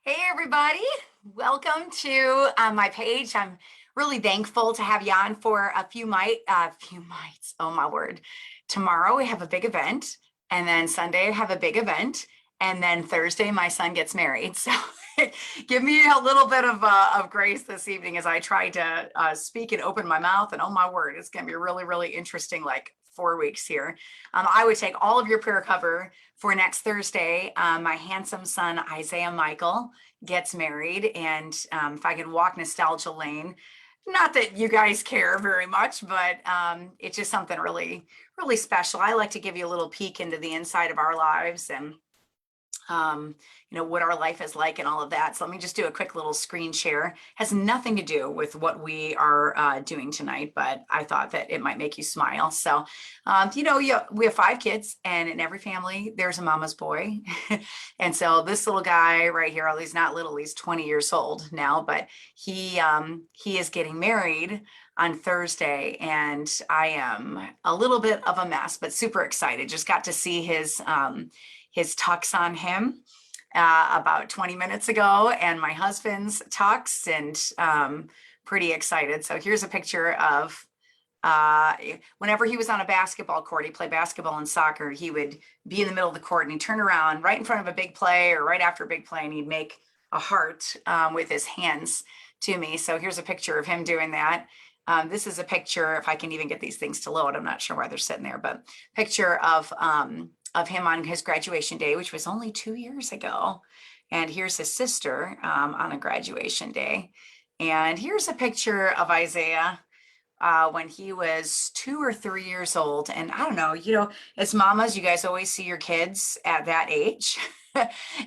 Hey everybody, welcome to my page. I'm really thankful to have you on for a few mites. Oh my word. Tomorrow we have a big event, and then Sunday I have a big event, and then Thursday my son gets married. So give me a little bit of grace this evening as I try to speak and open my mouth. And oh my word, it's going to be really, really interesting, like 4 weeks here. I would take all of your prayer cover for next Thursday. My handsome son, Isaiah Michael, gets married. And if I could walk nostalgia lane, not that you guys care very much, but it's just something really, really special. I like to give you a little peek into the inside of our lives and um, what our life is like and all of that. So let me just do a quick little screen share. Has nothing to do with what we are doing tonight, but I thought that it might make you smile. So, we have 5 kids, and in every family, there's a mama's boy. And so this little guy right here, he's not little, he's 20 years old now, but he is getting married on Thursday, and I am a little bit of a mess, but super excited. Just got to see his tux on him about 20 minutes ago, and my husband's tux, and pretty excited. So here's a picture of whenever he was on a basketball court. He played basketball and soccer. He would be in the middle of the court and he'd turn around right in front of a big play or right after a big play, and he'd make a heart with his hands to me. So here's a picture of him doing that. This is a picture, if I can even get these things to load, I'm not sure why they're sitting there, but picture of him on his graduation day, which was only 2 years ago. And here's his sister on a graduation day. And here's a picture of Isaiah when he was 2 or 3 years old. And I don't know, as mamas, you guys always see your kids at that age.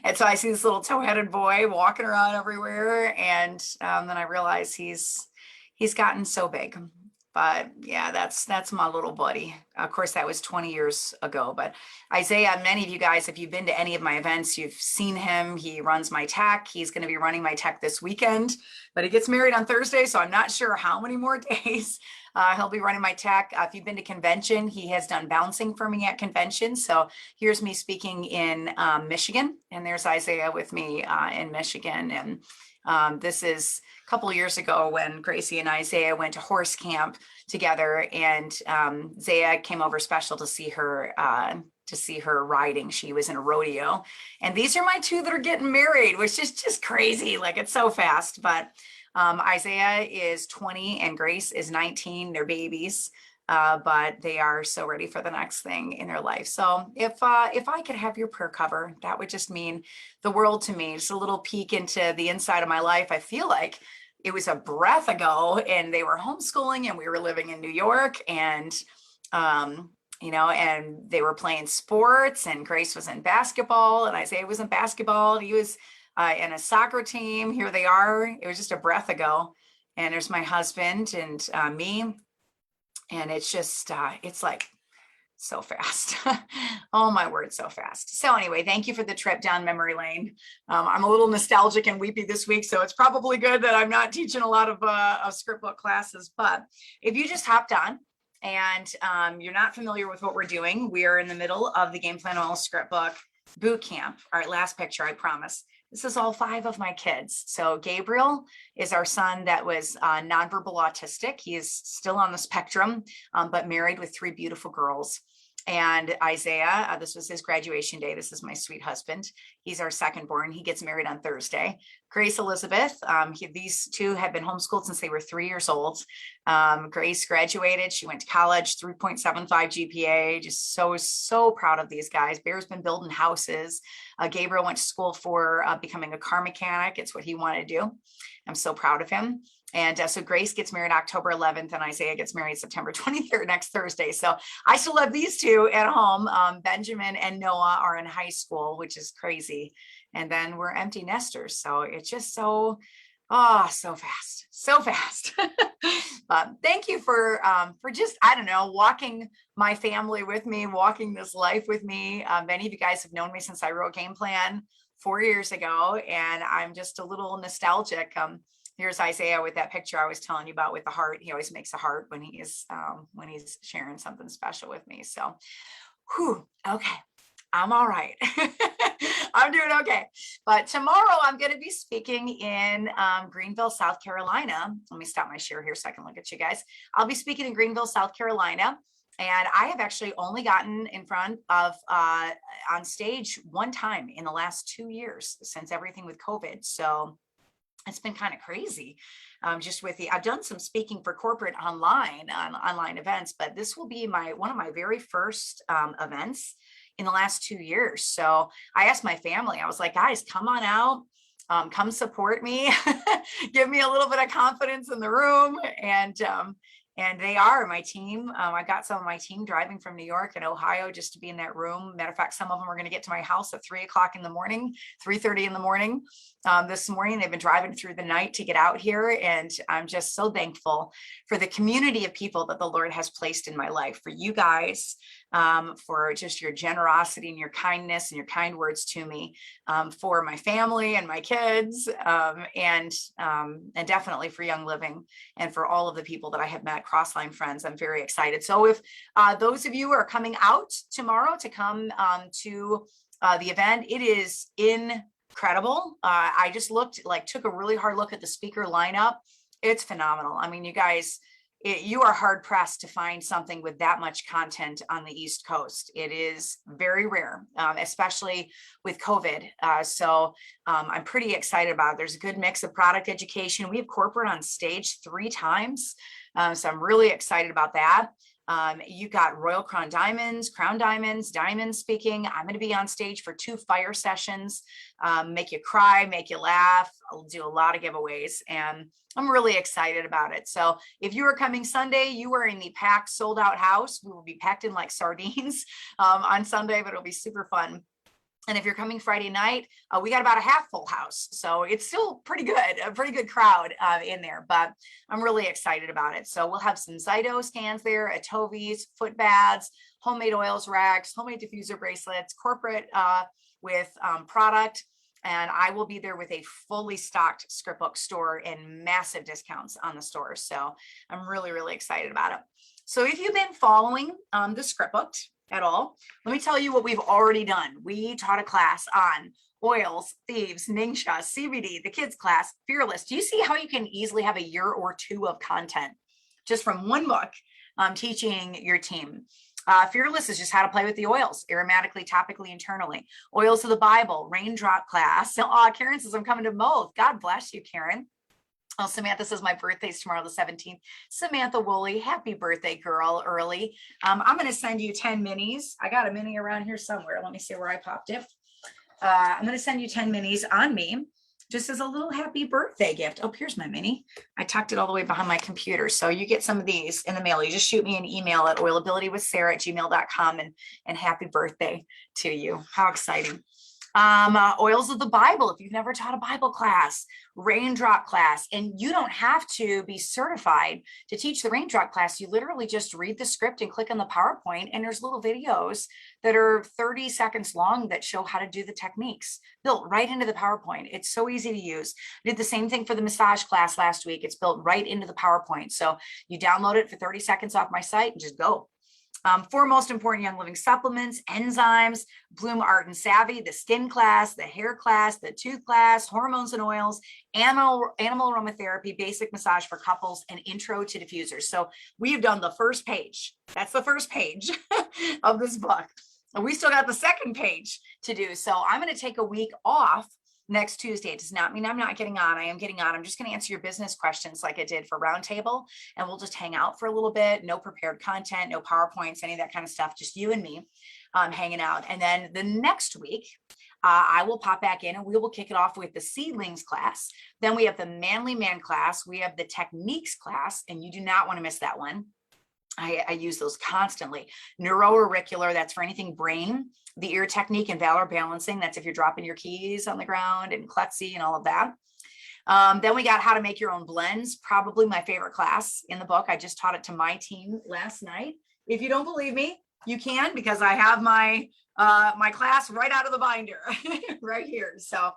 And so I see this little tow-headed boy walking around everywhere. And then I realize he's gotten so big. But yeah, that's my little buddy. Of course, that was 20 years ago. But Isaiah, many of you guys, if you've been to any of my events, you've seen him. He runs my tech. He's going to be running my tech this weekend, but he gets married on Thursday, so I'm not sure how many more days he'll be running my tech. If you've been to convention, he has done bouncing for me at convention. So here's me speaking in Michigan, and there's Isaiah with me in Michigan. And this is a couple of years ago when Gracie and Isaiah went to horse camp together, and Zaya came over special to see her riding. She was in a rodeo, and these are my two that are getting married, which is just crazy. Like, it's so fast. But Isaiah is 20 and Grace is 19. They're babies. But they are so ready for the next thing in their life. So if I could have your prayer cover, that would just mean the world to me. Just a little peek into the inside of my life. I feel like it was a breath ago, and they were homeschooling, and we were living in New York, and and they were playing sports, and Grace was in basketball, and Isaiah was in basketball. He was in a soccer team. Here they are. It was just a breath ago. And there's my husband and me. And it's just, it's like so fast. Oh my word, so fast. So anyway, thank you for the trip down memory lane. I'm a little nostalgic and weepy this week, so it's probably good that I'm not teaching a lot of script book classes. But if you just hopped on and you're not familiar with what we're doing, we are in the middle of the Game Plan Oil Script Book boot camp. All right, last picture, I promise. This is all 5 of my kids. So Gabriel is our son that was nonverbal autistic. He is still on the spectrum, but married with 3 beautiful girls. And Isaiah, this was his graduation day. This is my sweet husband. He's our second born. He gets married on Thursday. Grace Elizabeth, these 2 have been homeschooled since they were 3 years old. Grace graduated. She went to college, 3.75 GPA. Just so proud of these guys. Bear's been building houses. Gabriel went to school for becoming a car mechanic. It's what he wanted to do. I'm so proud of him. And so Grace gets married October 11th, and Isaiah gets married September 23rd, next Thursday. So I still have these 2 at home. Benjamin and Noah are in high school, which is crazy. And then we're empty nesters. So it's just so fast, so fast. But thank you for just, I don't know, walking my family with me, walking this life with me. Many of you guys have known me since I wrote Game Plan 4 years ago, and I'm just a little nostalgic. Here's Isaiah with that picture I was telling you about with the heart. He always makes a heart when he's sharing something special with me. So, okay, I'm all right. I'm doing okay. But tomorrow I'm going to be speaking in Greenville, South Carolina. Let me stop my share here so I can look at you guys. I'll be speaking in Greenville, South Carolina. And I have actually only gotten in front of on stage one time in the last 2 years since everything with COVID. So it's been kind of crazy. Just with I've done some speaking for corporate online on online events, but this will be one of my very first events in the last 2 years. So I asked my family, I was like, guys, come on out, come support me, give me a little bit of confidence in the room. And they are my team. I got some of my team driving from New York and Ohio just to be in that room. Matter of fact, some of them are going to get to my house at 3 o'clock in the morning, 3:30 in the morning. This morning, they've been driving through the night to get out here. And I'm just so thankful for the community of people that the Lord has placed in my life, for you guys, for just your generosity and your kindness and your kind words to me, for my family and my kids, and definitely for Young Living and for all of the people that I have met, Crossline friends. I'm very excited. So if those of you are coming out tomorrow to come to the event, it is incredible. I just took a really hard look at the speaker lineup. It's phenomenal. I mean, you guys, you are hard pressed to find something with that much content on the East Coast. It is very rare, especially with COVID. So I'm pretty excited about it. There's a good mix of product education. We have corporate on stage 3 times. So I'm really excited about that. You got Royal Crown Diamonds, Diamonds speaking. I'm going to be on stage for 2 fire sessions, make you cry, make you laugh. I'll do a lot of giveaways, and I'm really excited about it. So if you are coming Sunday, you are in the packed, sold out house. We will be packed in like sardines on Sunday, but it'll be super fun. And if you're coming Friday night, we got about a half full house. So it's still pretty good, a pretty good crowd in there, but I'm really excited about it. So we'll have some Zyto scans there, Atovis, foot baths, homemade oils racks, homemade diffuser bracelets, corporate with product. And I will be there with a fully stocked script book store and massive discounts on the store. So I'm really, really excited about it. So if you've been following the script book at all, let me tell you what we've already done. We taught a class on oils, thieves, Ningxia, CBD, the kids class, Fearless. Do you see how you can easily have a year or 2 of content just from one book teaching your team? Fearless is just how to play with the oils, aromatically, topically, internally. Oils of the Bible, raindrop class. So, Karen says, I'm coming to both. God bless you, Karen. Oh, Samantha says my birthday's tomorrow, the 17th. Samantha Woolley, happy birthday, girl, early. I'm going to send you 10 minis. I got a mini around here somewhere. Let me see where I popped it. I'm going to send you 10 minis on me, just as a little happy birthday gift. Oh, here's my mini. I tucked it all the way behind my computer. So you get some of these in the mail. You just shoot me an email at oilabilitywithsarah@gmail.com and happy birthday to you. How exciting. Oils of the Bible, if you've never taught a Bible class, raindrop class, and you don't have to be certified to teach the raindrop class. You literally just read the script and click on the PowerPoint, and there's little videos that are 30 seconds long that show how to do the techniques built right into the PowerPoint. It's so easy to use. I did the same thing for the massage class last week. It's built right into the PowerPoint. So you download it for 30 seconds off my site and just go. 4 most important Young Living supplements, enzymes, Bloom Art and Savvy, the skin class, the hair class, the tooth class, hormones and oils, animal aromatherapy, basic massage for couples, and intro to diffusers. So we've done the first page. That's the first page of this book. And we still got the second page to do. So I'm going to take a week off next Tuesday. It does not mean I'm not getting on. I am getting on. I'm just going to answer your business questions like I did for Roundtable, and we'll just hang out for a little bit. No prepared content, no PowerPoints, any of that kind of stuff. Just you and me hanging out. And then the next week, I will pop back in and we will kick it off with the seedlings class. Then we have the manly man class. We have the techniques class, and you do not want to miss that one. I use those constantly. Neuroauricular, that's for anything brain. The ear technique and valor balancing, that's if you're dropping your keys on the ground, and klutzy and all of that. Then we got how to make your own blends, probably my favorite class in the book. I just taught it to my team last night. If you don't believe me, you can, because I have my my class right out of the binder right here. So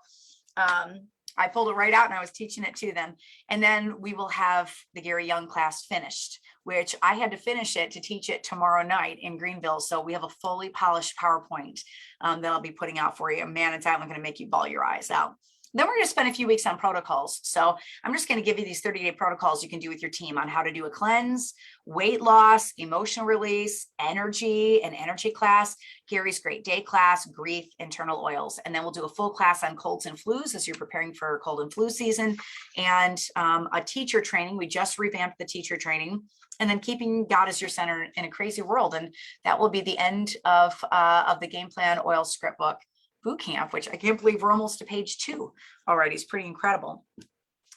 I pulled it right out and I was teaching it to them. And then we will have the Gary Young class finished, which I had to finish it to teach it tomorrow night in Greenville. So we have a fully polished PowerPoint that I'll be putting out for you. Man, it's going to make you bawl your eyes out. Then we're going to spend a few weeks on protocols. So I'm just going to give you these 30-day protocols you can do with your team on how to do a cleanse, weight loss, emotional release, energy, an energy class, Gary's Great Day class, grief, internal oils. And then we'll do a full class on colds and flus as you're preparing for cold and flu season, and a teacher training. We just revamped the teacher training. And then keeping God as your center in a crazy world. And that will be the end of the Game Plan Oil Script Book boot camp, which I can't believe we're almost to page 2 already. It's pretty incredible.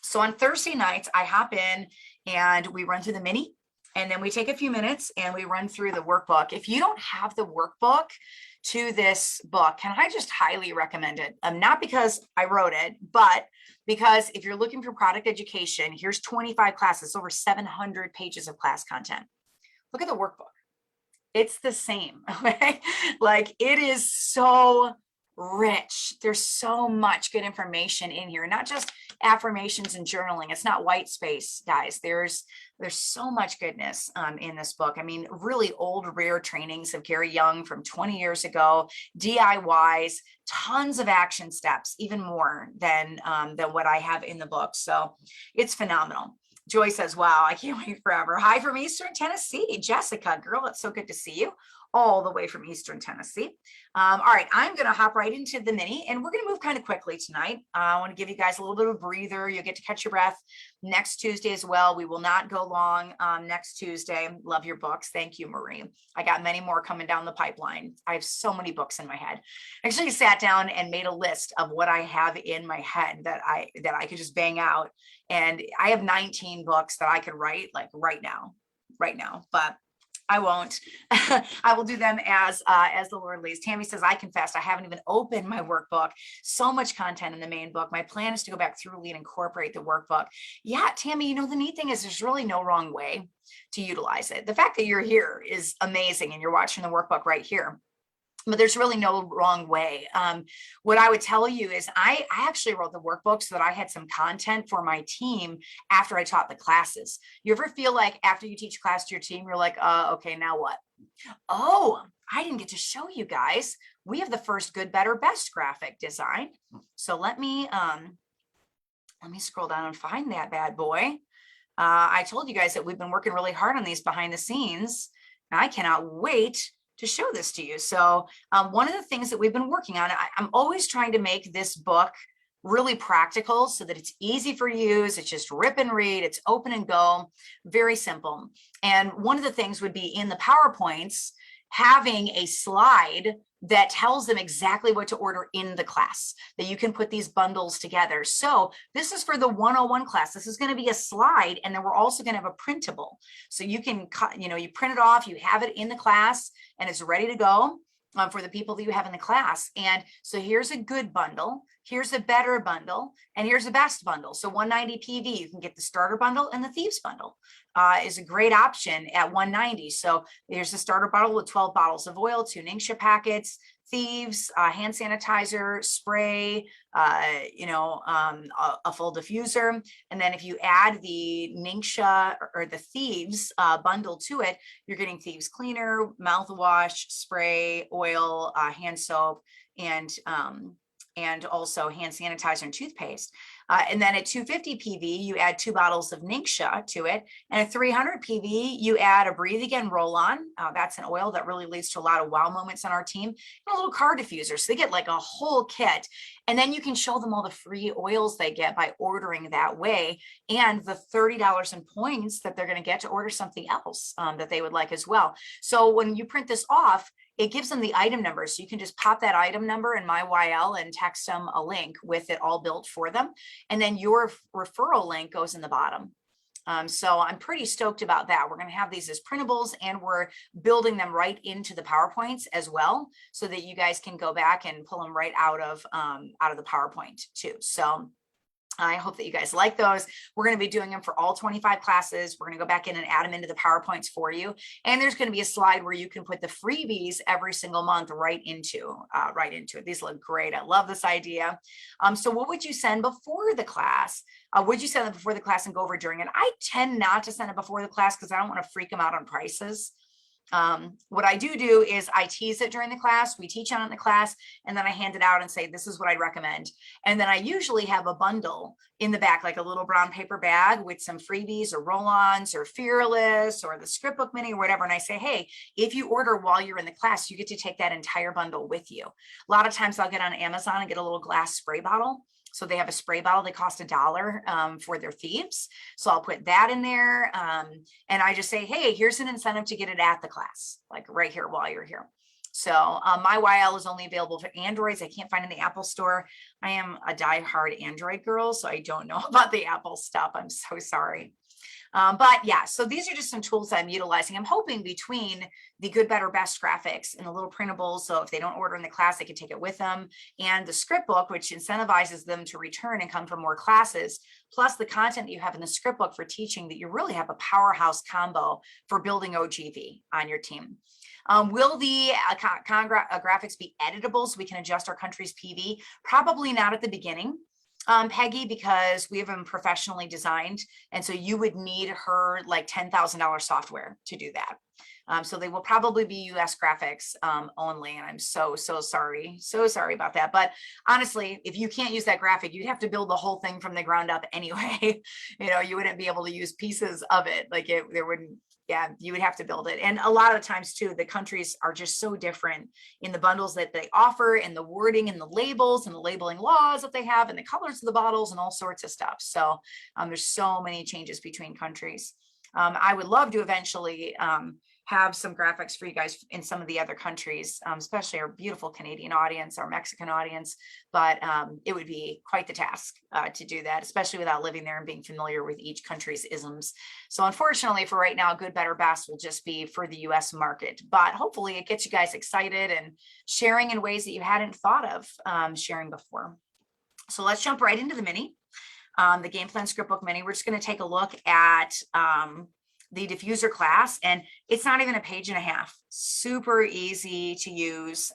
So on Thursday nights, I hop in and we run through the mini, and then we take a few minutes and we run through the workbook. If you don't have the workbook to this book, can I just highly recommend it? Not because I wrote it, but because if you're looking for product education, here's 25 classes, over 700 pages of class content. Look at the workbook. It's the same. Okay? Like, it is so rich. There's so much good information in here, not just affirmations and journaling. It's not white space, guys. There's so much goodness in this book. I mean, really old, rare trainings of Gary Young from 20 years ago, DIYs, tons of action steps, even more than what I have in the book. So it's phenomenal. Joy says, wow, I can't wait forever. Hi from Eastern Tennessee. Jessica, girl, it's so good to see you all the way from Eastern Tennessee. All right, I'm going to hop right into the mini, and we're going to move kind of quickly tonight. I want to give you guys a little bit of a breather. You'll get to catch your breath next Tuesday as well. We will not go long next Tuesday. Love your books. Thank you, Marie. I got many more coming down the pipeline. I have so many books in my head. I actually sat down and made a list of what I have in my head that I could just bang out. And I have 19 books that I could write like right now, but I won't. I will do them as the Lord leads. Tammy says, I confess, I haven't even opened my workbook. So much content in the main book. My plan is to go back through and incorporate the workbook. Yeah, Tammy, you know, the neat thing is there's really no wrong way to utilize it. The fact that you're here is amazing, and you're watching the workbook right here. But there's really no wrong way. What I would tell you is I actually wrote the workbook so that I had some content for my team after I taught the classes. You ever feel like after you teach class to your team, you're like, okay, now what? Oh, I didn't get to show you guys. We have the first good, better, best graphic design. So let me scroll down and find that bad boy. I told you guys that we've been working really hard on these behind the scenes. I cannot wait to show this to you. So one of the things that we've been working on, I'm always trying to make this book really practical so that it's easy for use. It's just rip and read. It's open and go, very simple. And one of the things would be in the PowerPoints, having a slide that tells them exactly what to order in the class, that you can put these bundles together. So this is for the 101 class. This is going to be a slide, and then we're also going to have a printable. So you can, you print it off, you have it in the class, and it's ready to go for the people that you have in the class. And so here's a good bundle, here's a better bundle, and here's a best bundle. So 190 PV, you can get the starter bundle, and the thieves bundle is a great option at 190. So there's the starter bottle with 12 bottles of oil, 2 Ningxia packets, thieves, hand sanitizer, spray, a full diffuser. And then if you add the Ningxia or the thieves bundle to it, you're getting thieves cleaner, mouthwash, spray, oil, hand soap, and also hand sanitizer and toothpaste. And then at 250 PV, you add 2 bottles of Ningxia to it. And at 300 PV, you add a Breathe Again roll-on. That's an oil that really leads to a lot of wow moments on our team. And a little car diffuser. So they get like a whole kit. And then you can show them all the free oils they get by ordering that way, and the $30 in points that they're going to get to order something else that they would like as well. So when you print this off, it gives them the item number. So you can just pop that item number in MyYL and text them a link with it all built for them. And then your referral link goes in the bottom. So I'm pretty stoked about that. We're going to have these as printables, and we're building them right into the PowerPoints as well, so that you guys can go back and pull them right out of the PowerPoint too. So I hope that you guys like those. We're going to be doing them for all 25 classes. We're going to go back in and add them into the PowerPoints for you. And there's going to be a slide where you can put the freebies every single month right into it. These look great. I love this idea. So what would you send before the class? Would you send it before the class and go over during it? I tend not to send it before the class because I don't want to freak them out on prices. What I do is I tease it during the class, we teach on it in the class, and then I hand it out and say, this is what I'd recommend. And then I usually have a bundle in the back, like a little brown paper bag with some freebies or roll-ons or Fearless or the Scriptbook Mini or whatever. And I say, hey, if you order while you're in the class, you get to take that entire bundle with you. A lot of times I'll get on Amazon and get a little glass spray bottle. So they have a spray bottle, they cost $1 for their thieves. So I'll put that in there. And I just say, hey, here's an incentive to get it at the class, like right here while you're here. So my YL is only available for Androids. I can't find in the Apple store. I am a diehard Android girl, so I don't know about the Apple stuff. I'm so sorry. But yeah, so these are just some tools I'm utilizing. I'm hoping between the good, better, best graphics and the little printables, so if they don't order in the class, they can take it with them, and the script book, which incentivizes them to return and come for more classes, plus the content that you have in the script book for teaching, that you really have a powerhouse combo for building OGV on your team. Will the graphics be editable so we can adjust our country's PV? Probably not at the beginning. Peggy, because we have them professionally designed. And so you would need her like $10,000 software to do that. So they will probably be US graphics only. And I'm so sorry. So sorry about that. But honestly, if you can't use that graphic, you'd have to build the whole thing from the ground up anyway. You wouldn't be able to use pieces of it. Like there wouldn't. Yeah, you would have to build it. And a lot of times too, the countries are just so different in the bundles that they offer and the wording and the labels and the labeling laws that they have and the colors of the bottles and all sorts of stuff. So there's so many changes between countries. I would love to eventually have some graphics for you guys in some of the other countries, especially our beautiful Canadian audience, our Mexican audience, but it would be quite the task to do that, especially without living there and being familiar with each country's isms. So unfortunately for right now, good, better, best will just be for the US market, but hopefully it gets you guys excited and sharing in ways that you hadn't thought of sharing before. So let's jump right into the mini, the Game Plan Scriptbook Mini. We're just going to take a look at the diffuser class, and it's not even a page and a half. Super easy to use,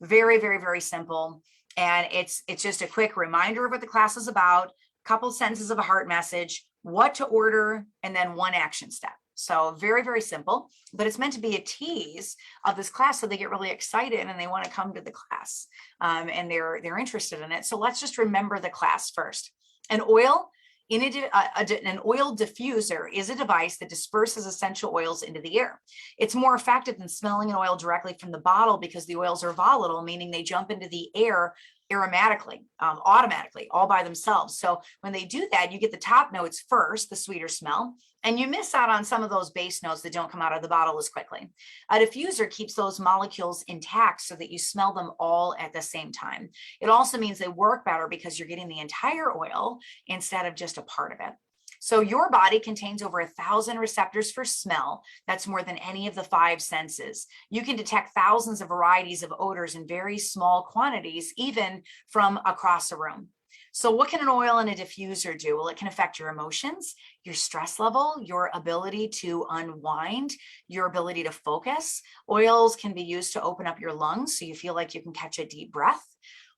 very, very, very simple. And it's just a quick reminder of what the class is about, a couple sentences of a heart message, what to order, and then one action step. So very, very simple, but it's meant to be a tease of this class so they get really excited and they want to come to the class and they're interested in it. So let's just remember the class first. An oil diffuser is a device that disperses essential oils into the air. It's more effective than smelling an oil directly from the bottle because the oils are volatile, meaning they jump into the air aromatically, automatically, all by themselves. So when they do that, you get the top notes first, the sweeter smell, and you miss out on some of those base notes that don't come out of the bottle as quickly. A diffuser keeps those molecules intact so that you smell them all at the same time. It also means they work better because you're getting the entire oil instead of just a part of it. So your body contains over 1,000 receptors for smell. That's more than any of the 5 senses. You can detect thousands of varieties of odors in very small quantities, even from across a room. So what can an oil and a diffuser do? Well, it can affect your emotions, your stress level, your ability to unwind, your ability to focus. Oils can be used to open up your lungs so you feel like you can catch a deep breath.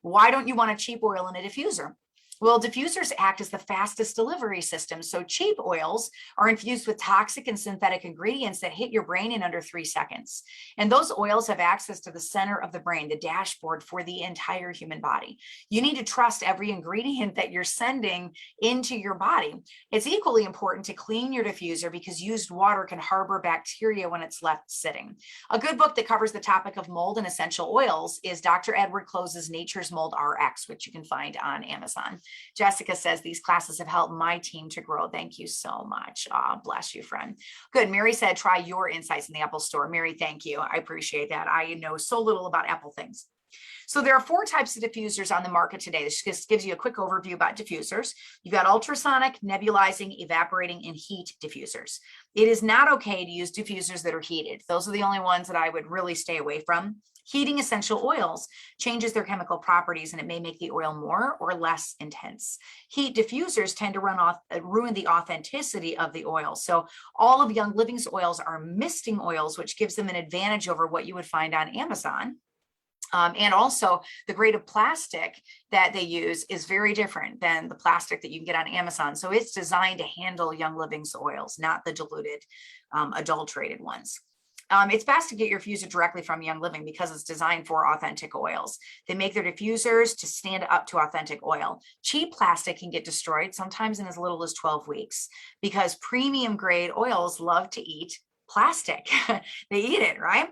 Why don't you want a cheap oil in a diffuser? Well, diffusers act as the fastest delivery system. So cheap oils are infused with toxic and synthetic ingredients that hit your brain in under 3 seconds. And those oils have access to the center of the brain, the dashboard for the entire human body. You need to trust every ingredient that you're sending into your body. It's equally important to clean your diffuser because used water can harbor bacteria when it's left sitting. A good book that covers the topic of mold and essential oils is Dr. Edward Close's Nature's Mold RX, which you can find on Amazon. Jessica says, these classes have helped my team to grow. Thank you so much. Bless you, friend. Good. Mary said, try your insights in the Apple store. Mary, thank you. I appreciate that. I know so little about Apple things. So there are 4 types of diffusers on the market today. This just gives you a quick overview about diffusers. You've got ultrasonic, nebulizing, evaporating, and heat diffusers. It is not okay to use diffusers that are heated. Those are the only ones that I would really stay away from. Heating essential oils changes their chemical properties, and it may make the oil more or less intense. Heat diffusers tend to ruin the authenticity of the oil. So all of Young Living's oils are misting oils, which gives them an advantage over what you would find on Amazon. And also the grade of plastic that they use is very different than the plastic that you can get on Amazon. So it's designed to handle Young Living's oils, not the diluted, adulterated ones. It's best to get your diffuser directly from Young Living because it's designed for authentic oils. They make their diffusers to stand up to authentic oil. Cheap plastic can get destroyed sometimes in as little as 12 weeks because premium grade oils love to eat plastic. They eat it, right?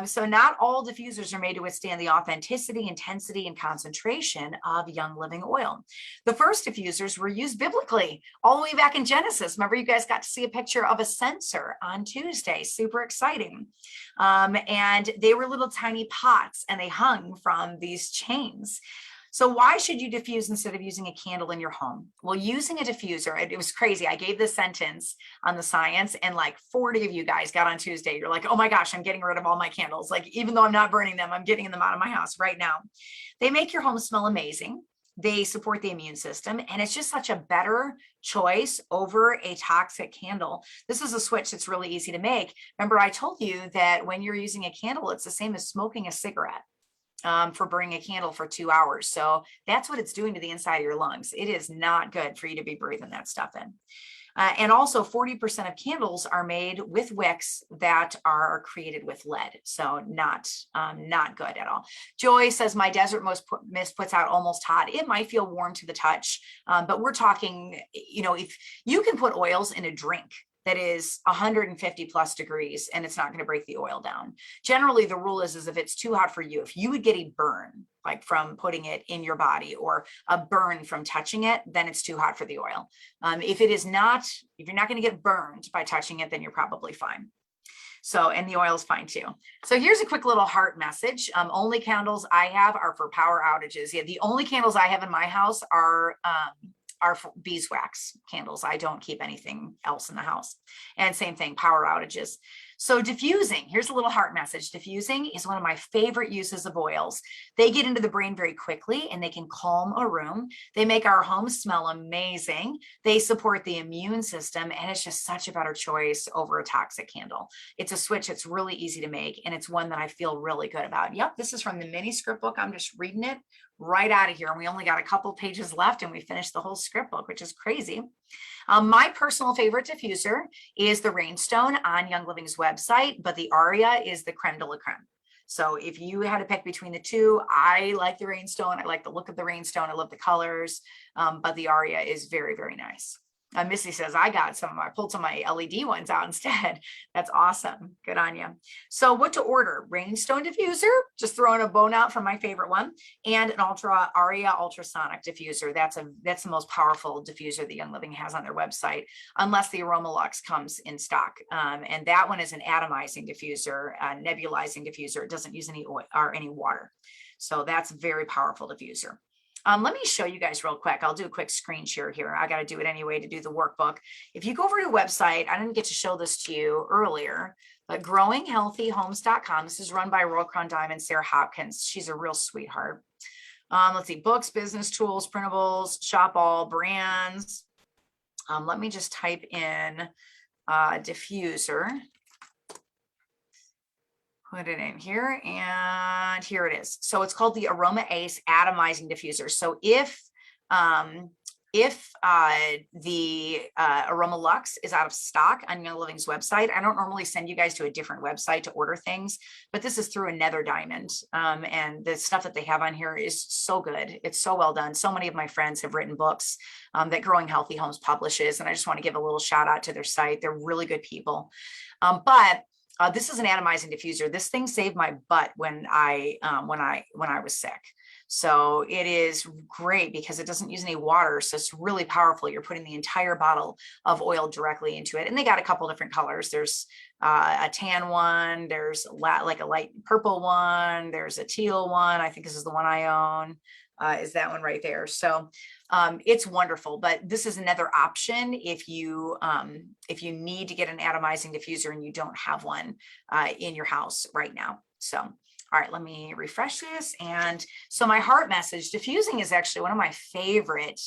So not all diffusers are made to withstand the authenticity, intensity, and concentration of Young Living oil. The first diffusers were used biblically all the way back in Genesis. Remember, you guys got to see a picture of a censer on Tuesday. Super exciting. And they were little tiny pots, and they hung from these chains. So why should you diffuse instead of using a candle in your home? Well, using a diffuser, it was crazy. I gave this sentence on the science, and like 40 of you guys got on Tuesday. You're like, oh my gosh, I'm getting rid of all my candles. Like, even though I'm not burning them, I'm getting them out of my house right now. They make your home smell amazing. They support the immune system, and it's just such a better choice over a toxic candle. This is a switch that's really easy to make. Remember, I told you that when you're using a candle, it's the same as smoking a cigarette. For burning a candle for 2 hours. So that's what it's doing to the inside of your lungs. It is not good for you to be breathing that stuff in. And also 40% of candles are made with wicks that are created with lead. So not good at all. Joy says, my desert mist puts out almost hot. It might feel warm to the touch, but we're talking, if you can put oils in a drink that is 150 plus degrees and it's not going to break the oil down. Generally, the rule is if it's too hot for you, if you would get a burn, like from putting it in your body or a burn from touching it, then it's too hot for the oil. If you're not going to get burned by touching it, then you're probably fine. So, and the oil is fine too. So here's a quick little heart message. Only candles I have are for power outages. Yeah, the only candles I have in my house are beeswax candles. I don't keep anything else in the house. And same thing, power outages. So diffusing, here's a little heart message. Diffusing is one of my favorite uses of oils. They get into the brain very quickly and they can calm a room. They make our home smell amazing. They support the immune system, and it's just such a better choice over a toxic candle. It's a switch that's really easy to make, and it's one that I feel really good about. Yep, this is from the mini script book. I'm just reading it right out of here. And we only got a couple pages left and we finished the whole script book, which is crazy. My personal favorite diffuser is the Rainstone on Young Living's website, but the Aria is the creme de la creme. So if you had to pick between the two, I like the Rainstone. I like the look of the Rainstone. I love the colors, but the Aria is very, very nice. Missy says, I pulled some of my LED ones out instead. That's awesome. Good on you. So what to order? Rainstone diffuser, just throwing a bone out from my favorite one, and an Aria ultrasonic diffuser. That's the most powerful diffuser that Young Living has on their website, unless the Aroma Luxe comes in stock. And that one is an atomizing diffuser, nebulizing diffuser. It doesn't use any oil or any water. So that's a very powerful diffuser. Let me show you guys real quick. I'll do a quick screen share here. I got to do it anyway to do the workbook. If you go over to the website, I didn't get to show this to you earlier, but growinghealthyhomes.com. This is run by Royal Crown Diamond, Sarah Hopkins. She's a real sweetheart. Let's see, books, business tools, printables, shop all, brands. Let me just type in diffuser. Put it in here, and here it is. So it's called the Aroma Ace Atomizing Diffuser. So if the Aroma Luxe is out of stock on Young Living's website, I don't normally send you guys to a different website to order things, but this is through Another Diamond. And the stuff that they have on here is so good. It's so well done. So many of my friends have written books that Growing Healthy Homes publishes, and I just want to give a little shout out to their site. They're really good people. This is an atomizing diffuser. This thing saved my butt when I was sick. So it is great because it doesn't use any water. So it's really powerful. You're putting the entire bottle of oil directly into it. And they got a couple different colors. There's a tan one, there's like a light purple one, there's a teal one. I think this is the one I own, is that one right there. So it's wonderful, but this is another option if you need to get an atomizing diffuser and you don't have one in your house right now. So, all right, let me refresh this. And so my heart message, diffusing is actually one of my favorite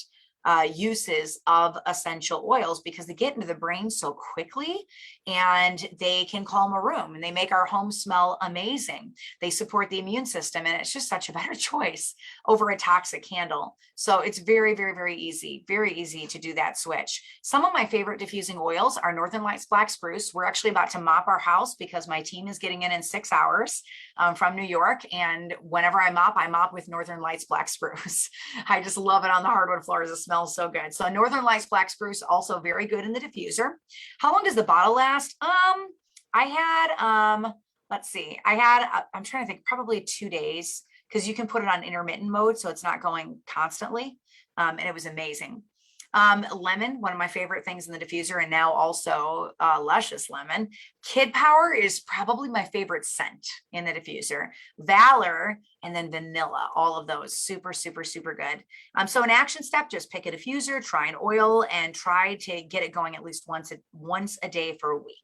uses of essential oils because they get into the brain so quickly and they can calm a room and they make our home smell amazing. They support the immune system and it's just such a better choice over a toxic candle. So it's very, very, very easy to do that switch. Some of my favorite diffusing oils are Northern Lights Black Spruce. We're actually about to mop our house because my team is getting in 6 hours from New York. And whenever I mop with Northern Lights Black Spruce. I just love it on the hardwood floors. It smells so good. So Northern Lights Black Spruce, also very good in the diffuser. How long does the bottle last? I had, let's see, I'm trying to think, probably 2 days because you can put it on intermittent mode. So it's not going constantly. And it was amazing. Lemon, one of my favorite things in the diffuser, and now also luscious lemon. Kid Power is probably my favorite scent in the diffuser. Valor, and then vanilla, all of those super, super, super good. So an action step, just pick a diffuser, try an oil, and try to get it going at least once a day for a week,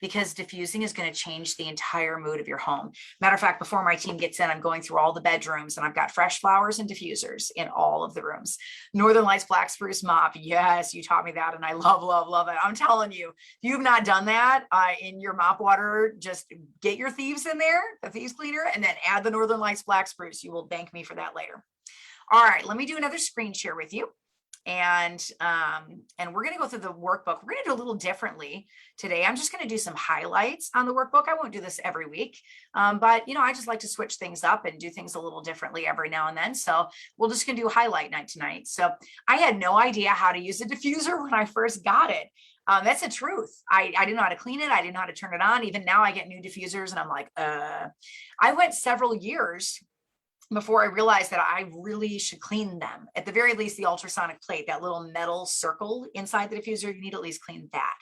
because diffusing is going to change the entire mood of your home. Matter of fact, before my team gets in, I'm going through all the bedrooms and I've got fresh flowers and diffusers in all of the rooms. Northern Lights Black Spruce Mop. Yes, you taught me that and I love, love, love it. I'm telling you, if you've not done that in your mop water, just get your thieves in there, the thieves cleaner, and then add the Northern Lights Black Spruce. You will thank me for that later. All right, let me do another screen share with you. And we're going to go through the workbook. We're going to do a little differently today. I'm just going to do some highlights on the workbook. I won't do this every week, but I just like to switch things up and do things a little differently every now and then. So we're just going to do highlight night tonight. So I had no idea how to use a diffuser when I first got it. That's the truth. I didn't know how to clean it. I didn't know how to turn it on. Even now I get new diffusers and I'm like, I went several years before I realized that I really should clean them. At the very least, the ultrasonic plate, that little metal circle inside the diffuser, you need to at least clean that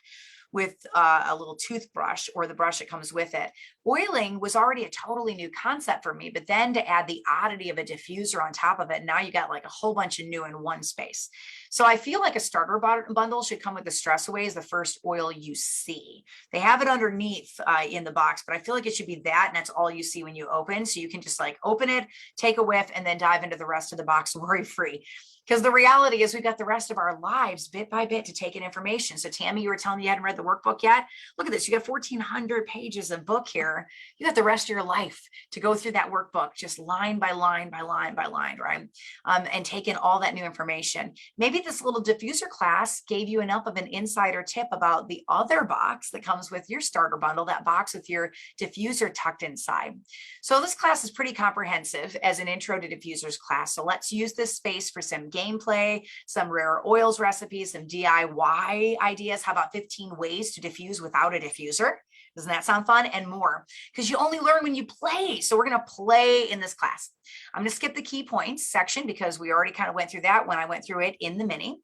with a little toothbrush or the brush that comes with it. Oiling was already a totally new concept for me, but then to add the oddity of a diffuser on top of it, now you got like a whole bunch of new in one space. So I feel like a starter bundle should come with the Stress Away as the first oil you see. They have it underneath in the box, but I feel like it should be that, and that's all you see when you open. So you can just like open it, take a whiff, and then dive into the rest of the box worry-free. Because the reality is we've got the rest of our lives bit by bit to take in information. So Tammy, you were telling me you hadn't read the workbook yet. Look at this. You got 1,400 pages of book here. You got the rest of your life to go through that workbook, just line by line by line by line, right? And take in all that new information. Maybe this little diffuser class gave you enough of an insider tip about the other box that comes with your starter bundle, that box with your diffuser tucked inside. So this class is pretty comprehensive as an intro to diffusers class. So let's use this space for some gameplay, some rare oils recipes, some DIY ideas. How about 15 ways to diffuse without a diffuser? Doesn't that sound fun? And more, because you only learn when you play. So we're going to play in this class. I'm going to skip the key points section because we already kind of went through that when I went through it in the mini.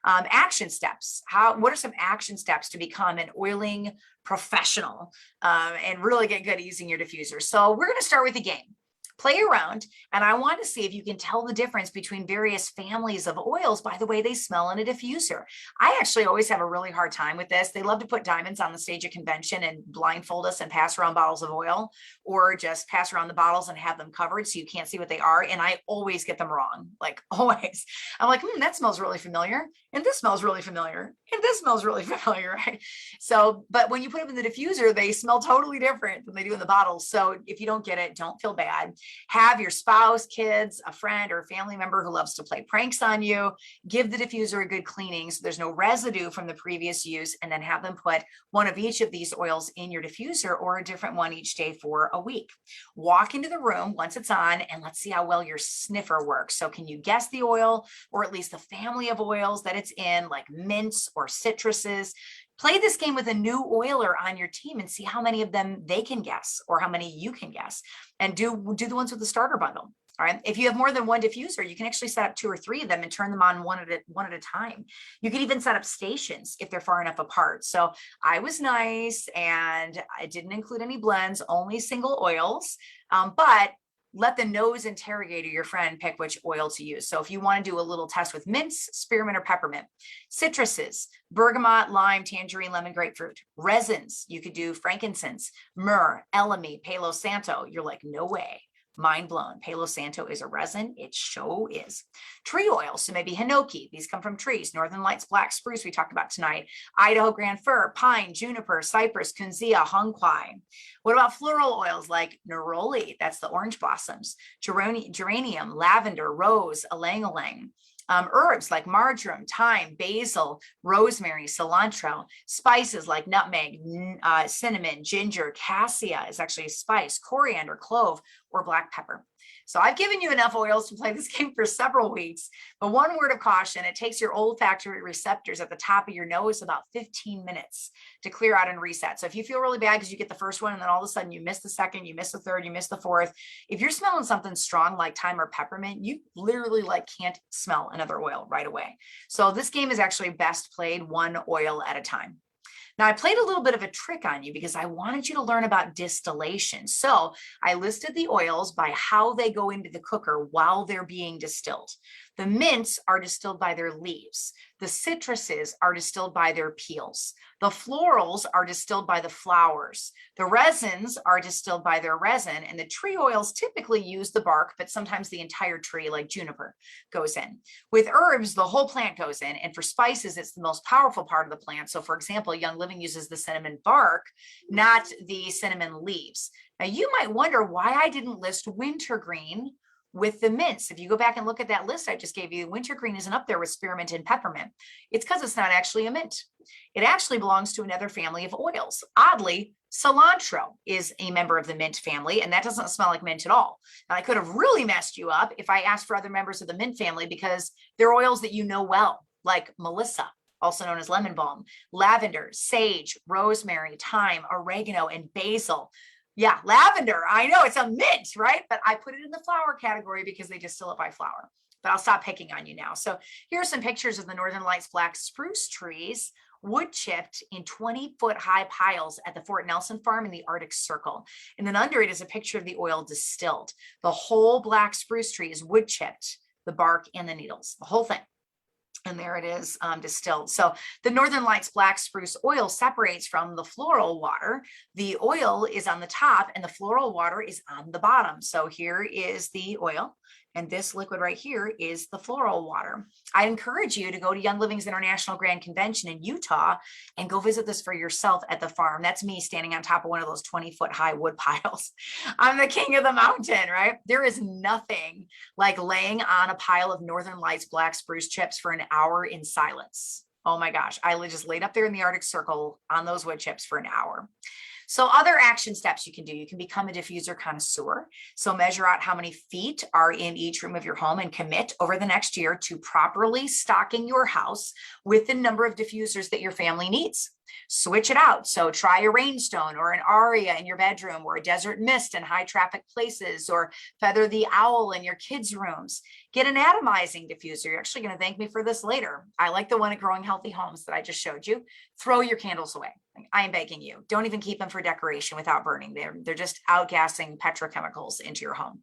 Action steps. What are some action steps to become an oiling professional and really get good at using your diffuser? So we're going to start with a game. Play around, and I want to see if you can tell the difference between various families of oils by the way they smell in a diffuser. I actually always have a really hard time with this. They love to put diamonds on the stage of convention and blindfold us and pass around bottles of oil, or just pass around the bottles and have them covered so you can't see what they are. And I always get them wrong, like always. I'm like, that smells really familiar. And this smells really familiar. And this smells really familiar, right? So, but when you put them in the diffuser, they smell totally different than they do in the bottles. So if you don't get it, don't feel bad. Have your spouse, kids, a friend, or a family member who loves to play pranks on you. Give the diffuser a good cleaning so there's no residue from the previous use, and then have them put one of each of these oils in your diffuser or a different one each day for a week. Walk into the room once it's on, and let's see how well your sniffer works. So can you guess the oil, or at least the family of oils that it's in, like mints or citruses? Play this game with a new oiler on your team and see how many of them they can guess or how many you can guess, and do the ones with the starter bundle. All right. If you have more than one diffuser, you can actually set up 2 or 3 of them and turn them on one at a time. You can even set up stations if they're far enough apart. So I was nice and I didn't include any blends, only single oils. But let the nose interrogator, your friend, pick which oil to use. So if you want to do a little test with mints, spearmint, or peppermint, citruses, bergamot, lime, tangerine, lemon, grapefruit, resins, you could do frankincense, myrrh, elemi, palo santo. You're like, no way. Mind blown. Palo Santo is a resin. It sure is. Tree oils, so maybe hinoki. These come from trees. Northern Lights black spruce we talked about tonight. Idaho grand fir, pine, juniper, cypress, kunzea, hongquai. What about floral oils like neroli? That's the orange blossoms. Geranium, lavender, rose, ylang-ylang. Herbs like marjoram, thyme, basil, rosemary, cilantro, spices like nutmeg, cinnamon, ginger, cassia is actually a spice, coriander, clove, or black pepper. So I've given you enough oils to play this game for several weeks, but one word of caution, it takes your olfactory receptors at the top of your nose about 15 minutes to clear out and reset. So if you feel really bad because you get the first one and then all of a sudden you miss the second, you miss the third, you miss the fourth, if you're smelling something strong like thyme or peppermint, you literally can't smell another oil right away. So this game is actually best played one oil at a time. Now, I played a little bit of a trick on you because I wanted you to learn about distillation. So I listed the oils by how they go into the cooker while they're being distilled. The mints are distilled by their leaves. The citruses are distilled by their peels. The florals are distilled by the flowers. The resins are distilled by their resin. And the tree oils typically use the bark, but sometimes the entire tree, like juniper, goes in. With herbs, the whole plant goes in. And for spices, it's the most powerful part of the plant. So for example, Young Living uses the cinnamon bark, not the cinnamon leaves. Now you might wonder why I didn't list wintergreen with the mints. If you go back and look at that list I just gave you, wintergreen isn't up there with spearmint and peppermint. It's because it's not actually a mint. It actually belongs to another family of oils. Oddly, cilantro is a member of the mint family, and that doesn't smell like mint at all. Now, I could have really messed you up if I asked for other members of the mint family because they're oils that you know well, like Melissa, also known as lemon balm, lavender, sage, rosemary, thyme, oregano, and basil. Yeah, lavender. I know it's a mint, right? But I put it in the flower category because they distill it by flower. But I'll stop picking on you now. So here are some pictures of the Northern Lights black spruce trees, wood chipped in 20-foot high piles at the Fort Nelson farm in the Arctic Circle. And then under it is a picture of the oil distilled. The whole black spruce tree is wood chipped, the bark and the needles, the whole thing. And there it is distilled. So the Northern Lights black spruce oil separates from the floral water. The oil is on the top and the floral water is on the bottom. So here is the oil. And this liquid right here is the floral water. I encourage you to go to Young Living's International Grand Convention in Utah and go visit this for yourself at the farm. That's me standing on top of one of those 20-foot high wood piles. I'm the king of the mountain, right? There is nothing like laying on a pile of Northern Lights black spruce chips for an hour in silence. Oh my gosh, I just laid up there in the Arctic Circle on those wood chips for an hour. So other action steps you can do, you can become a diffuser connoisseur. So measure out how many feet are in each room of your home and commit over the next year to properly stocking your house with the number of diffusers that your family needs. Switch it out. So try a rainstone or an aria in your bedroom, or a desert mist in high traffic places, or feather the owl in your kids' rooms. Get an atomizing diffuser. You're actually going to thank me for this later. I like the one at Growing Healthy Homes that I just showed you. Throw your candles away. I am begging you. Don't even keep them for decoration without burning. They're just outgassing petrochemicals into your home.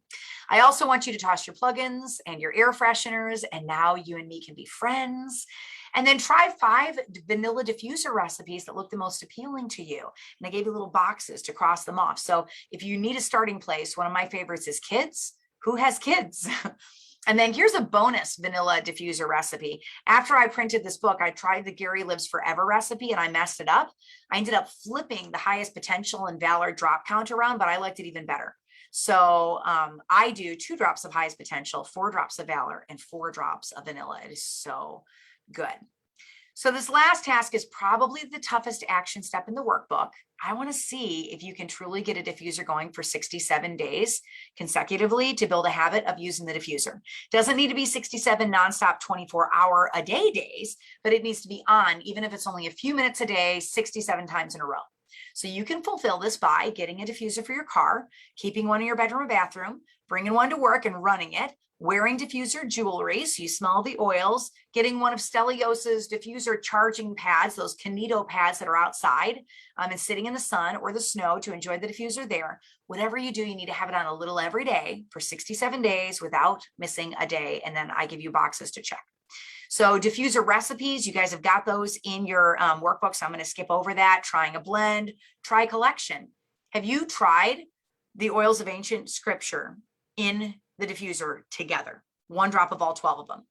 I also want you to toss your plugins and your air fresheners, and now you and me can be friends. And then try 5 vanilla diffuser recipes that look the most appealing to you. And I gave you little boxes to cross them off. So if you need a starting place, one of my favorites is kids. Who has kids? And then here's a bonus vanilla diffuser recipe. After I printed this book, I tried the Gary Lives Forever recipe and I messed it up. I ended up flipping the highest potential and valor drop count around, but I liked it even better. So I do 2 drops of highest potential, 4 drops of valor, and 4 drops of vanilla. It is so good. So this last task is probably the toughest action step in the workbook. I want to see if you can truly get a diffuser going for 67 days consecutively to build a habit of using the diffuser. Doesn't need to be 67 nonstop 24-hour-a-day days, but it needs to be on, even if it's only a few minutes a day, 67 times in a row. So you can fulfill this by getting a diffuser for your car, keeping one in your bedroom or bathroom, bringing one to work and running it, wearing diffuser jewelry, so you smell the oils, getting one of Stelios's diffuser charging pads, those Kinito pads that are outside, and sitting in the sun or the snow to enjoy the diffuser there. Whatever you do, you need to have it on a little every day for 67 days without missing a day. And then I give you boxes to check. So diffuser recipes, you guys have got those in your workbook. So I'm going to skip over that. Trying a blend, try collection. Have you tried the oils of ancient scripture in the diffuser together? One drop of all 12 of them.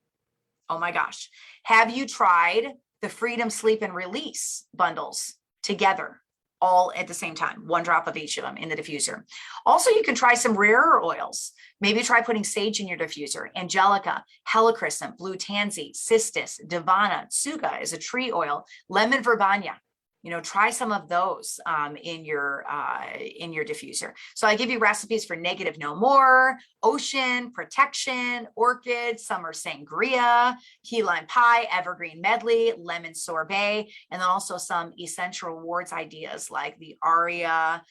Oh my gosh. Have you tried the freedom, sleep, and release bundles together? All at the same time, one drop of each of them in the diffuser. Also, you can try some rarer oils. Maybe try putting sage in your diffuser. Angelica, helichrysum, blue tansy, cistus, divana, tsuga is a tree oil, lemon verbena. You know, try some of those in your diffuser. So I give you recipes for negative no more, ocean, protection, orchid, summer sangria, key lime pie, evergreen medley, lemon sorbet, and then also some essential rewards ideas like the aria,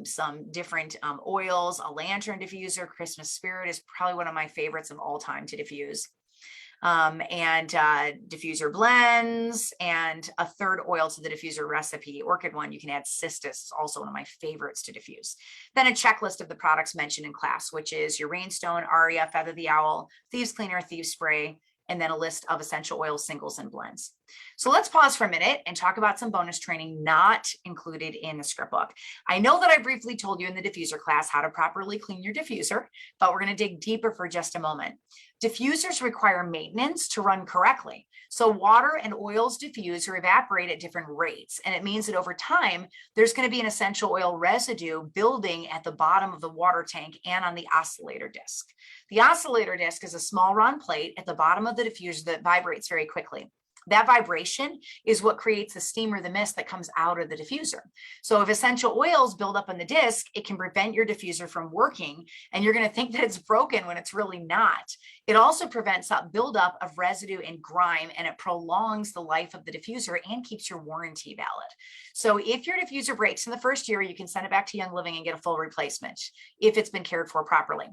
some different oils, a lantern diffuser. Christmas spirit is probably one of my favorites of all time to diffuse. Diffuser blends, and a third oil to the diffuser recipe. Orchid one, you can add cistus, also one of my favorites to diffuse. Then a checklist of the products mentioned in class, which is your rainstone, aria, feather the owl, thieves cleaner, thieves spray, and then a list of essential oil singles and blends. So let's pause for a minute and talk about some bonus training not included in the script book. I know that I briefly told you in the diffuser class how to properly clean your diffuser, but we're going to dig deeper for just a moment. Diffusers require maintenance to run correctly. So water and oils diffuse or evaporate at different rates. And it means that over time, there's going to be an essential oil residue building at the bottom of the water tank and on the oscillator disc. The oscillator disc is a small round plate at the bottom of the diffuser that vibrates very quickly. That vibration is what creates the steam or the mist that comes out of the diffuser. So if essential oils build up on the disc, it can prevent your diffuser from working, and you're going to think that it's broken when it's really not. It also prevents that buildup of residue and grime, and it prolongs the life of the diffuser and keeps your warranty valid. So if your diffuser breaks in the first year, you can send it back to Young Living and get a full replacement if it's been cared for properly.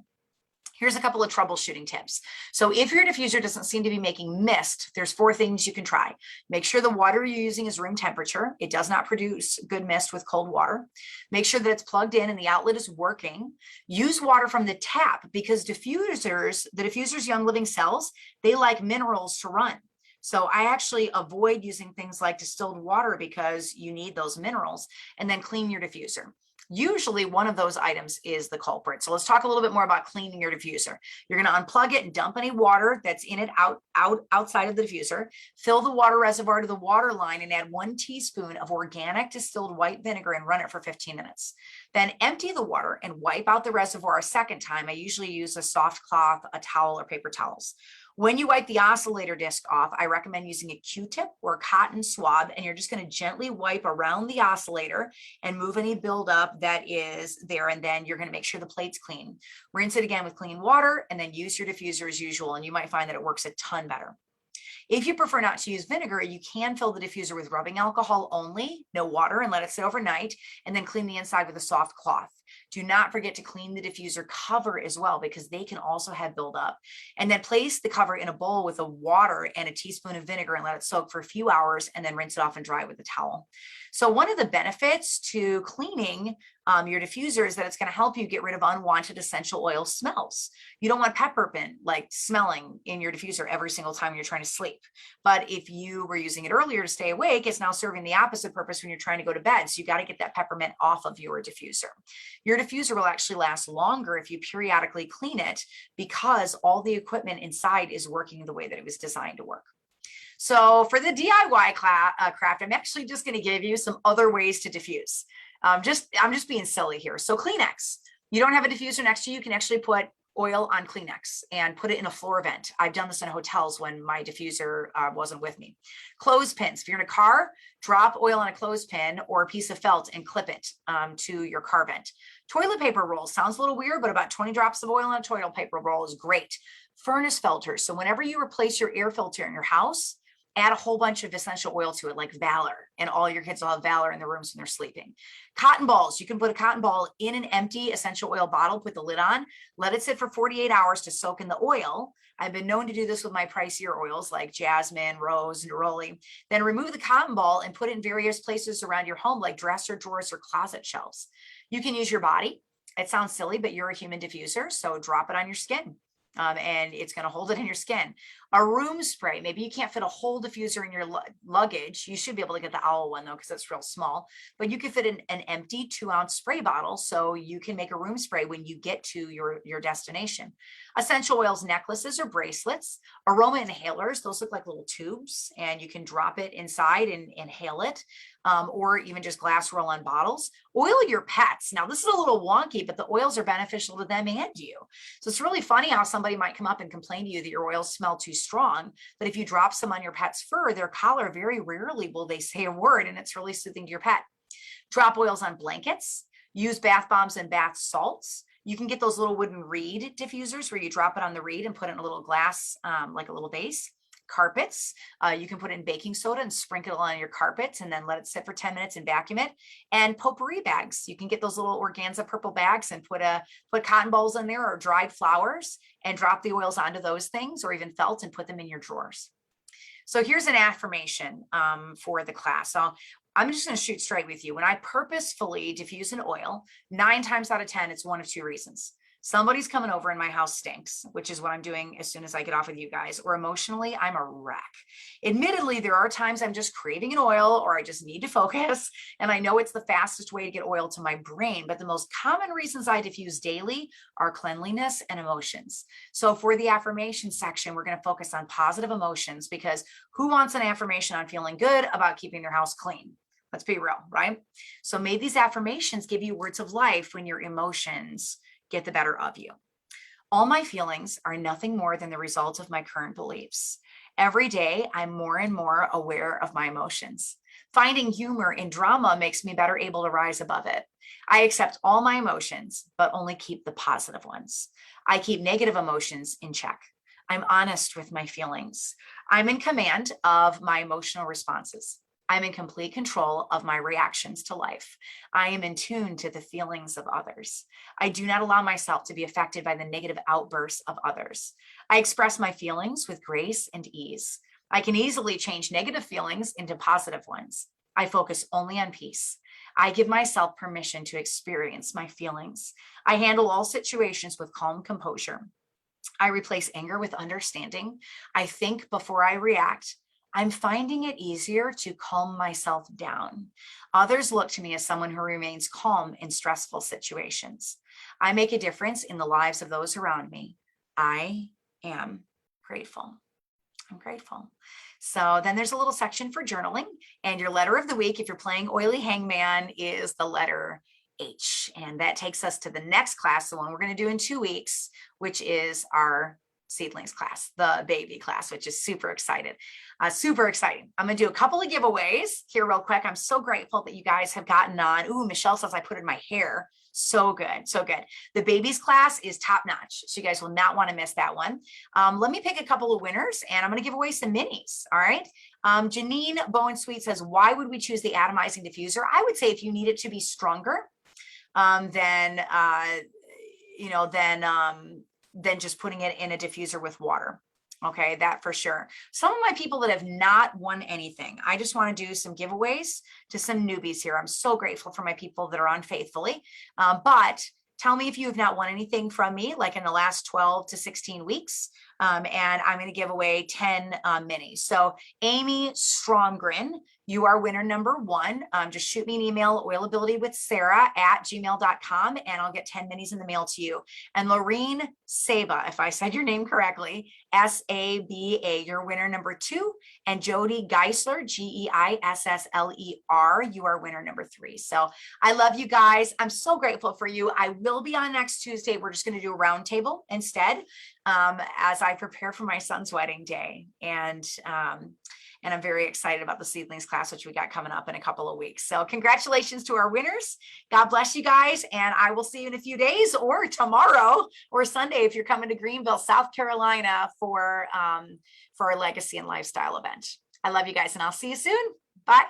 Here's a couple of troubleshooting tips. So if your diffuser doesn't seem to be making mist, there's 4 things you can try. Make sure the water you're using is room temperature. It does not produce good mist with cold water. Make sure that it's plugged in and the outlet is working. Use water from the tap, because the diffuser's Young Living cells, they like minerals to run. So I actually avoid using things like distilled water because you need those minerals. And then clean your diffuser. Usually one of those items is the culprit. So let's talk a little bit more about cleaning your diffuser. You're going to unplug it and dump any water that's in it outside of the diffuser. Fill the water reservoir to the water line and add 1 teaspoon of organic distilled white vinegar and run it for 15 minutes. Then empty the water and wipe out the reservoir a second time. I usually use a soft cloth, a towel, or paper towels. When you wipe the oscillator disc off, I recommend using a Q-tip or a cotton swab, and you're just going to gently wipe around the oscillator and move any buildup that is there, and then you're going to make sure the plate's clean. Rinse it again with clean water, and then use your diffuser as usual, and you might find that it works a ton better. If you prefer not to use vinegar, you can fill the diffuser with rubbing alcohol only, no water, and let it sit overnight, and then clean the inside with a soft cloth. Do not forget to clean the diffuser cover as well, because they can also have buildup. And then place the cover in a bowl with a water and a teaspoon of vinegar and let it soak for a few hours, and then rinse it off and dry it with a towel. So one of the benefits to cleaning your diffuser is that it's going to help you get rid of unwanted essential oil smells. You don't want peppermint like smelling in your diffuser every single time you're trying to sleep. But if you were using it earlier to stay awake, it's now serving the opposite purpose when you're trying to go to bed. So you got to get that peppermint off of your diffuser. Your diffuser will actually last longer if you periodically clean it, because all the equipment inside is working the way that it was designed to work. So for the DIY craft, I'm actually just going to give you some other ways to diffuse. I'm just being silly here. So Kleenex, you don't have a diffuser next to you, you can actually put oil on Kleenex and put it in a floor vent. I've done this in hotels when my diffuser wasn't with me. Clothespins, if you're in a car, drop oil on a clothespin or a piece of felt and clip it to your car vent. Toilet paper rolls, sounds a little weird, but about 20 drops of oil on a toilet paper roll is great. Furnace filters, so whenever you replace your air filter in your house, Add a whole bunch of essential oil to it, like Valor, and all your kids will have Valor in their rooms when they're sleeping. Cotton balls, you can put a cotton ball in an empty essential oil bottle, put the lid on, let it sit for 48 hours to soak in the oil. I've been known to do this with my pricier oils like jasmine, rose, neroli. Then remove the cotton ball and put it in various places around your home, like dresser drawers or closet shelves. You can use your body. It sounds silly, but you're a human diffuser, so drop it on your skin. And it's going to hold it in your skin. A room spray, maybe you can't fit a whole diffuser in your luggage. You should be able to get the owl one though, because it's real small, but you can fit in an empty 2-ounce spray bottle. So you can make a room spray when you get to your destination. Essential oils, necklaces or bracelets, aroma inhalers. Those look like little tubes and you can drop it inside and inhale it. Or even just glass roll-on bottles. Oil your pets. Now this is a little wonky, but the oils are beneficial to them and you. So it's really funny how somebody might come up and complain to you that your oils smell too strong. But if you drop some on your pet's fur, their collar, very rarely will they say a word, and it's really soothing to your pet. Drop oils on blankets. Use bath bombs and bath salts. You can get those little wooden reed diffusers where you drop it on the reed and put it in a little glass, like a little vase. Carpets, you can put in baking soda and sprinkle it on your carpets and then let it sit for 10 minutes and vacuum it. And potpourri bags, you can get those little organza purple bags and put cotton balls in there or dried flowers and drop the oils onto those things, or even felt, and put them in your drawers. So here's an affirmation for the class. So I'm just going to shoot straight with you. When I purposefully diffuse an oil, 9 times out of 10, it's one of 2 reasons. Somebody's coming over and my house stinks, which is what I'm doing as soon as I get off with you guys, or emotionally, I'm a wreck. Admittedly, there are times I'm just craving an oil or I just need to focus. And I know it's the fastest way to get oil to my brain, but the most common reasons I diffuse daily are cleanliness and emotions. So for the affirmation section, we're going to focus on positive emotions, because who wants an affirmation on feeling good about keeping their house clean? Let's be real, right? So may these affirmations give you words of life when your emotions get the better of you. All my feelings are nothing more than the result of my current beliefs. Every day, I'm more and more aware of my emotions. Finding humor in drama makes me better able to rise above it. I accept all my emotions, but only keep the positive ones. I keep negative emotions in check. I'm honest with my feelings. I'm in command of my emotional responses. I'm in complete control of my reactions to life. I am in tune to the feelings of others. I do not allow myself to be affected by the negative outbursts of others. I express my feelings with grace and ease. I can easily change negative feelings into positive ones. I focus only on peace. I give myself permission to experience my feelings. I handle all situations with calm composure. I replace anger with understanding. I think before I react. I'm finding it easier to calm myself down. Others look to me as someone who remains calm in stressful situations. I make a difference in the lives of those around me. I am grateful. I'm grateful. So then there's a little section for journaling, and your letter of the week, if you're playing Oily Hangman, is the letter H. And that takes us to the next class, the one we're going to do in 2 weeks, which is our seedlings class, the baby class, which is super exciting. I'm going to do a couple of giveaways here real quick. I'm so grateful that you guys have gotten on. Ooh, Michelle says I put in my hair. So good. So good. The babies class is top notch. So you guys will not want to miss that one. Let me pick a couple of winners and I'm going to give away some minis. All right. Janine Bowen Sweet says, why would we choose the atomizing diffuser? I would say if you need it to be stronger, than just putting it in a diffuser with water. Okay, that for sure. Some of my people that have not won anything, I just want to do some giveaways to some newbies here. I'm so grateful for my people that are on faithfully. But tell me if you have not won anything from me, like in the last 12 to 16 weeks. And I'm going to give away 10 minis. So Amy Stromgren, you are winner number 1. Just shoot me an email, oilabilitywithsarah@gmail.com, and I'll get 10 minis in the mail to you. And Lorene Saba, if I said your name correctly, Saba, you're winner number 2. And Jody Geisler, Geissler, you are winner number 3. So I love you guys. I'm so grateful for you. I will be on next Tuesday. We're just going to do a roundtable instead, as I prepare for my son's wedding day. And I'm very excited about the seedlings class, which we got coming up in a couple of weeks. So congratulations to our winners. God bless you guys. And I will see you in a few days, or tomorrow or Sunday if you're coming to Greenville, South Carolina for our Legacy and Lifestyle event. I love you guys, and I'll see you soon. Bye.